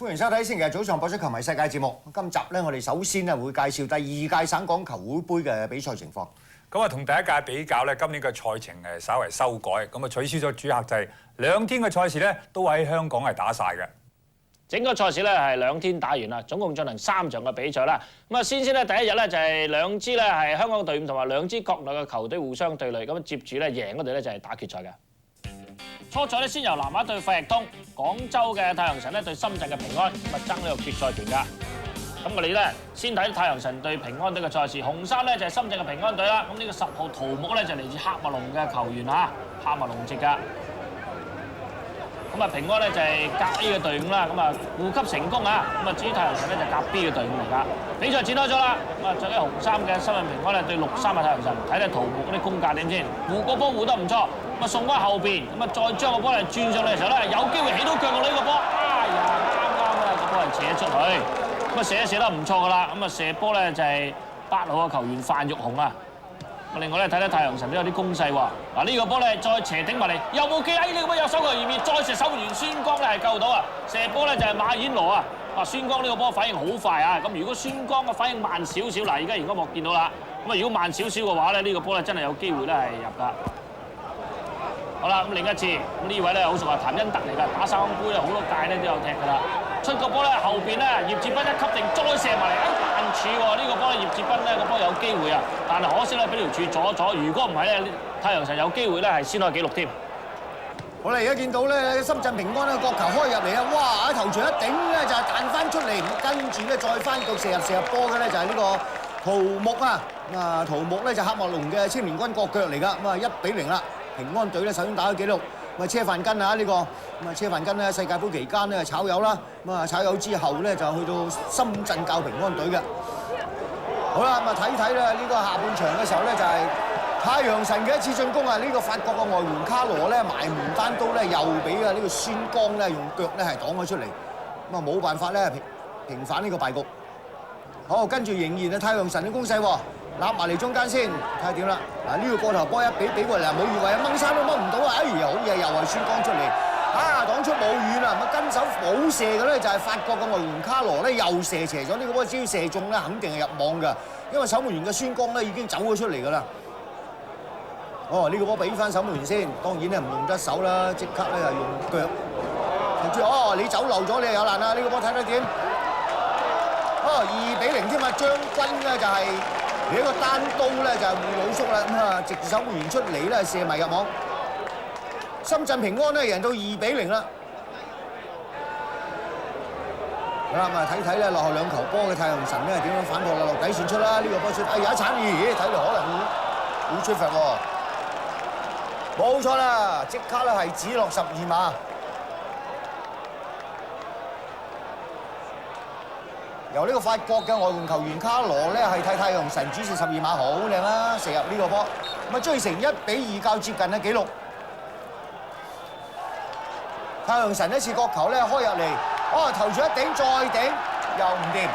歡迎收睇星期日早上播出球迷世界節目。今集咧，我哋首先咧會介紹第二屆省港球會杯嘅比賽情況。咁啊，同第一屆比較咧，今年嘅賽程稍為修改，咁啊取消咗主客制，兩天嘅賽事咧都喺香港係打晒嘅。整個賽事咧係兩天打完啦，總共進行3場嘅比賽啦。咁啊，先咧第一日咧就係兩支咧係香港隊伍同埋兩支國內嘅球隊互相對壘，咁接住咧贏嗰隊咧就係打決賽嘅。初賽咧先由南華對費力東，廣州嘅太陽神咧對深圳嘅平安，咁啊爭呢個決賽權㗎。咁我哋咧先睇太陽神對平安隊嘅賽事，紅衫咧就係深圳嘅平安隊啦。咁呢個10號桃木咧就嚟自喀麥隆嘅球員嚇，喀麥隆籍㗎。咁啊平安咧就係甲 A 嘅隊伍啦，咁啊護級成功啊。咁啊至於太陽神咧就甲 B 嘅隊伍嚟㗎。比賽展開咗啦，咁啊着啲紅衫嘅深圳平安咧對綠衫嘅太陽神，睇睇桃木嗰啲功架點先，護個波護得唔錯。咁啊送翻後邊，咁啊再將個波嚟轉上嚟嘅時候咧，有機會起到腳嘅呢個波，哎呀啱啊個波係扯出去，咁啊射得唔錯㗎啦。咁啊射波咧就係8號嘅球員范玉紅啊。另外咧睇睇太陽神都有啲攻勢喎。嗱呢個波咧再斜頂埋嚟，有冇機喺呢個波有手球而面，再射守門員孫剛咧係救到啊！射波咧就係馬顯羅啊！啊孫剛呢個波反應好快啊！咁如果孫剛嘅反應慢少少，嗱而家熒光幕見到啦。咁啊如果慢少少嘅話咧，呢個波咧真係有機會咧係入㗎。好啦，咁另一次，咁呢位咧好熟啊，譚恩德嚟㗎，打三杯咧好多屆咧都有踢㗎啦。出個波咧後邊咧葉志斌一級定再射埋嚟，彈柱喎！呢個波葉志斌咧個波有機會啊，但係可惜咧俾條柱阻咗。如果唔係咧，太陽神有機會咧係先開紀錄添。好啦，而家見到咧深圳平安咧角球開入嚟啊！哇！喺頭槌一頂咧就係彈翻出嚟，跟住咧再翻腳射入波嘅咧就係呢個桃木啊！咁啊桃木咧就喀麥隆嘅青年軍國腳嚟㗎，咁啊1-0啦！平安隊咧首先打咗紀錄，咁啊車範根啊呢個，咁啊車範根咧世界盃期間咧炒魷啦，咁啊炒魷之後咧就去到深圳教平安隊嘅。好啦，咁啊睇睇啦，呢個下半場嘅時候咧就係太陽神嘅一次進攻啊！呢個法國嘅外援卡羅咧埋門單刀咧又俾啊呢個孫剛咧用腳咧係擋咗出嚟，咁啊冇辦法咧平反呢個敗局。好，跟住仍然係太陽神嘅攻勢喎。攬埋嚟中間先，睇下點啦。嗱呢個過頭波一俾過嚟，冇越位啊，掹山都掹唔到啊！哎呀，好嘢，又係孫剛出嚟，啊擋出冇遠啊！咁啊跟手冇射嘅咧就係法國嘅外援卡羅咧又射斜咗呢個波，只要射中咧肯定係入網㗎，因為守門員嘅孫剛咧已經走咗出嚟㗎啦。哦，呢個波俾翻守門員先，當然咧唔用得手啦，即刻咧係用腳。跟住哦，你走漏咗，你有難啊！呢個波睇得點？哦，2-0添啊！將軍咧就係。呢個單刀咧就係護老叔啦，咁啊直守門員出嚟咧射埋入網。深圳平安咧贏到2-0啦。好啦，咁啊睇睇咧落後2球波嘅太陽神咧點樣反撲啦，落底線出啦，呢個波出，哎有一鏟，咦睇嚟可能會出罰喎。冇錯啦，即刻咧係指落12碼。由呢個法國嘅外援球員卡羅咧係替太陽神指示12碼，好靚啦，射入呢個波，咁啊追成1-2較接近嘅紀錄。太陽神一次角球咧開入嚟，哦頭槌一頂再頂又唔掂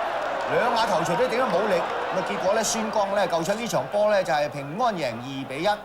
，2下頭槌都頂得冇力，咁啊結果咧孫剛咧救出呢場波咧就係平安贏2-1。